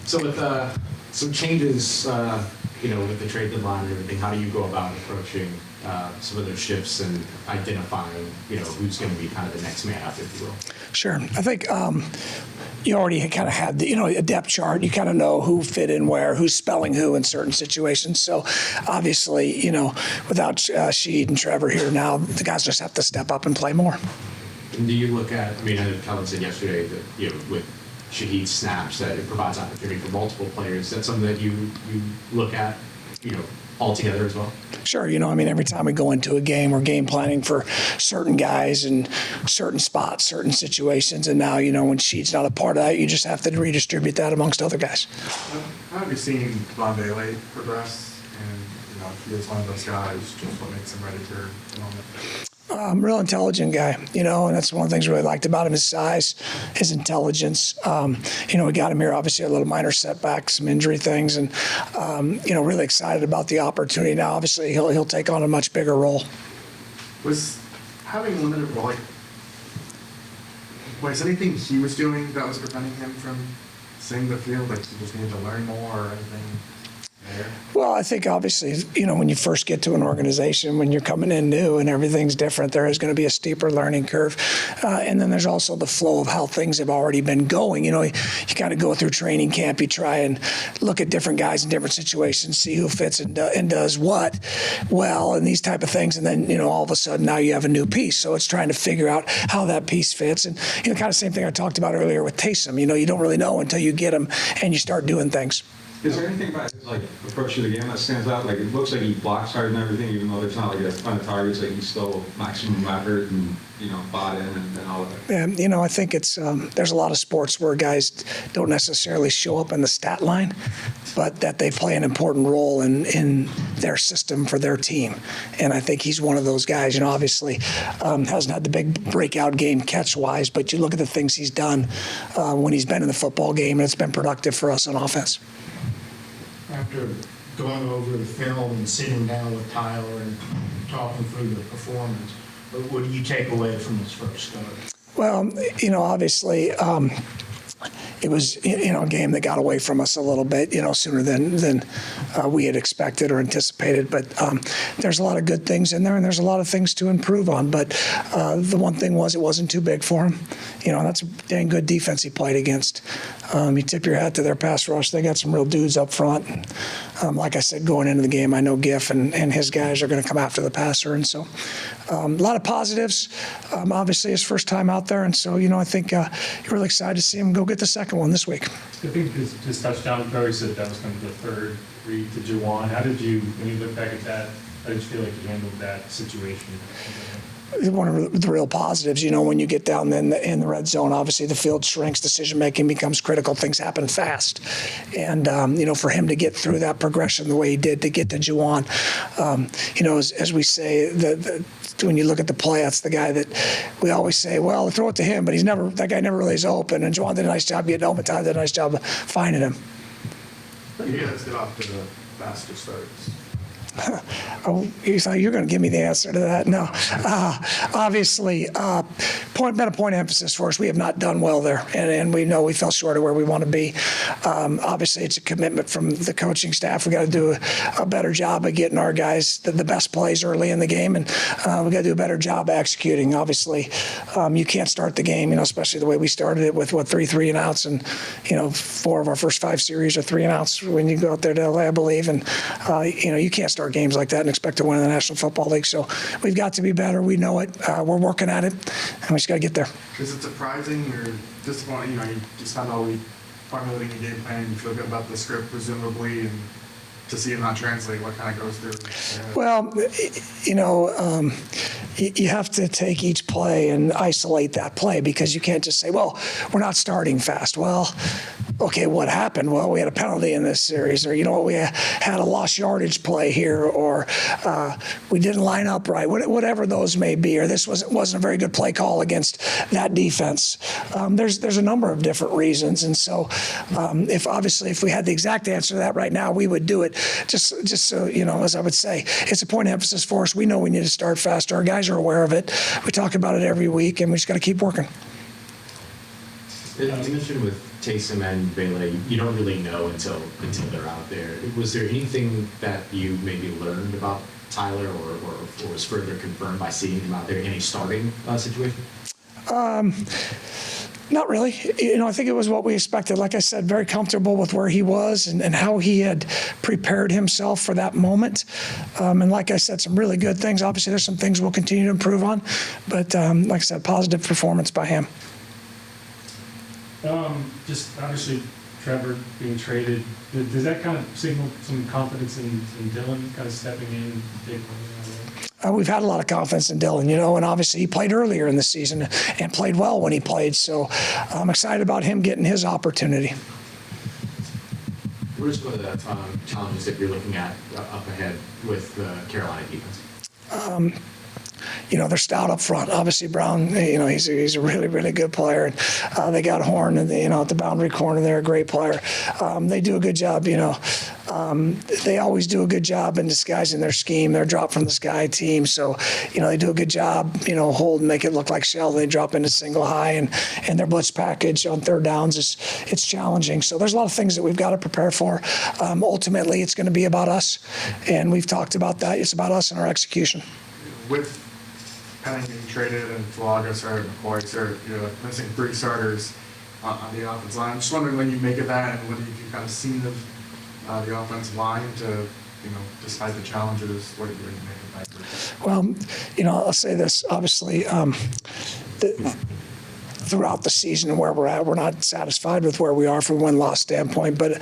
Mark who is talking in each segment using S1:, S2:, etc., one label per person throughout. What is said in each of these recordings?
S1: So with some changes, with the trade deadline and everything, how do you go about approaching some of those shifts and identifying, who's going to be kind of the next man up, if you will?
S2: Sure. I think you already kind of had a depth chart. You kind of know who fit in where, who's spelling who in certain situations. So obviously, without Sheed and Trevor here now, the guys just have to step up and play more.
S1: And do you look at, I know Kellen said yesterday that, with Shaheed's snaps, that it provides opportunity for multiple players. Is that something that you look at, all together as well?
S2: Sure. Every time we go into a game, we're game planning for certain guys and certain spots, certain situations. And now, when Sheed's not a part of that, you just have to redistribute that amongst other guys.
S3: How have you seen Devaughn Vele progress? And, he is one of those guys, just what makes him ready for the moment?
S2: Real intelligent guy, and that's one of the things I really liked about him, his size, his intelligence. We got him here, obviously, a little minor setback, some injury things, and, really excited about the opportunity. Now, obviously, he'll take on a much bigger role.
S3: Was having limited role, was anything he was doing that was preventing him from seeing the field? Like, he just needed to learn more or anything there?
S2: Well, I think obviously, when you first get to an organization, when you're coming in new and everything's different, there is going to be a steeper learning curve. And then there's also the flow of how things have already been going. You kind of go through training camp, you try and look at different guys in different situations, see who fits and does what well, and these type of things. And then, all of a sudden now you have a new piece. So it's trying to figure out how that piece fits. And, kind of same thing I talked about earlier with Taysom. You don't really know until you get him and you start doing things.
S4: Is there anything about his approach to the game that stands out? It looks like he blocks hard and everything, even though there's not a ton of targets. He's still maximum effort and bought in and all of that.
S2: Yeah, I think it's there's a lot of sports where guys don't necessarily show up in the stat line, but that they play an important role in their system for their team. And I think he's one of those guys. Obviously hasn't had the big breakout game catch-wise, but you look at the things he's done when he's been in the football game, and it's been productive for us on offense.
S5: After going over the film and sitting down with Tyler and talking through the performance, what do you take away from this first start?
S2: Well, obviously, it was a game that got away from us a little bit, sooner than we had expected or anticipated. But there's a lot of good things in there, and there's a lot of things to improve on. But the one thing was it wasn't too big for him. That's a dang good defense he played against. You tip your hat to their pass rush. They got some real dudes up front. And, like I said, going into the game, I know Giff and his guys are going to come after the passer. And so a lot of positives. Obviously, his first time out there. And so, I think you're really excited to see him go get the second one this week.
S6: I think his touchdown throw, he said that was kind of the third read to Devaughn. When you look back at that, how did you feel like you handled that situation?
S2: One of the real positives, when you get down in the red zone, obviously the field shrinks, decision-making becomes critical, things happen fast. And, for him to get through that progression the way he did to get to Juwan, as we say, when you look at the play, that's the guy that we always say, well, throw it to him, but that guy never really is open. And Juwan did a nice job getting open, Tyler did a nice job of finding him.
S3: You guys get off to the faster starts.
S2: Oh, you thought you were going to give me the answer to that? No. Obviously, been a point of emphasis for us. We have not done well there, and we know we fell short of where we want to be. Obviously, it's a commitment from the coaching staff. We got to do a better job of getting our guys the best plays early in the game, and we got to do a better job executing. Obviously, you can't start the game, especially the way we started it with 3 and outs, and 4 of our first 5 series are 3 and outs when you go out there to LA, I believe, and you can't start games like that and expect to win in the National Football League. So we've got to be better. We know it. We're working at it, and we just got to get there.
S3: Is it surprising or disappointing? You spend all week formulating a game plan. You feel good about the script, presumably, and to see it not translate, what kind of goes through?
S2: Well, you have to take each play and isolate that play, because you can't just say, well, we're not starting fast. Well, okay, what happened? Well, we had a penalty in this series, or, we had a lost yardage play here, or we didn't line up right, whatever those may be, or this wasn't a very good play call against that defense. There's a number of different reasons. And so if we had the exact answer to that right now, we would do it. Just so, as I would say, it's a point of emphasis for us. We know we need to start faster. Our guys are aware of it. We talk about it every week, and we just got to keep working.
S1: You mentioned with Taysom and Vele, you don't really know until they're out there. Was there anything that you maybe learned about Tyler or was further confirmed by seeing him out there in a starting situation?
S2: Not really. I think it was what we expected. Like I said, very comfortable with where he was and how he had prepared himself for that moment. And like I said, some really good things. Obviously, there's some things we'll continue to improve on. But like I said, positive performance by him.
S6: Just obviously Trevor being traded, does that kind of signal some confidence in Dylan kind of stepping in and taking over?
S2: We've had a lot of confidence in Dylan, and obviously he played earlier in the season and played well when he played. So I'm excited about him getting his opportunity.
S1: What are some of the challenges that you're looking at up ahead with the Carolina defense?
S2: They're stout up front. Obviously, Brown, he's a really, really good player. And they got Horn, and at the boundary corner, they're a great player. They do a good job. They always do a good job in disguising their scheme. They're drop from the sky team, so they do a good job. Hold and make it look like shell. They drop into single high, and their blitz package on third downs it's challenging. So there's a lot of things that we've got to prepare for. Ultimately, it's going to be about us, and we've talked about that. It's about us and our execution.
S3: With Penning being traded and Falagas or McCoy, so missing 3 starters on the offensive line. I'm just wondering when you make of that and what you've kind of seen of the offensive line to, despite the challenges, what do you make of that?
S2: Well, I'll say this. Obviously, throughout the season and where we're at, we're not satisfied with where we are from a win-loss standpoint. But,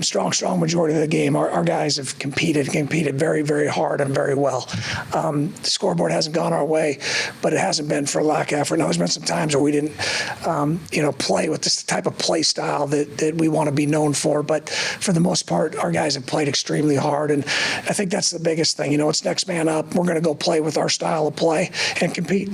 S2: strong majority of the game, our guys have competed very, very hard and very well. The scoreboard hasn't gone our way, but it hasn't been for lack of effort. Now, there's been some times where we didn't, play with this type of play style that we want to be known for. But for the most part, our guys have played extremely hard. And I think that's the biggest thing. It's next man up. We're going to go play with our style of play and compete.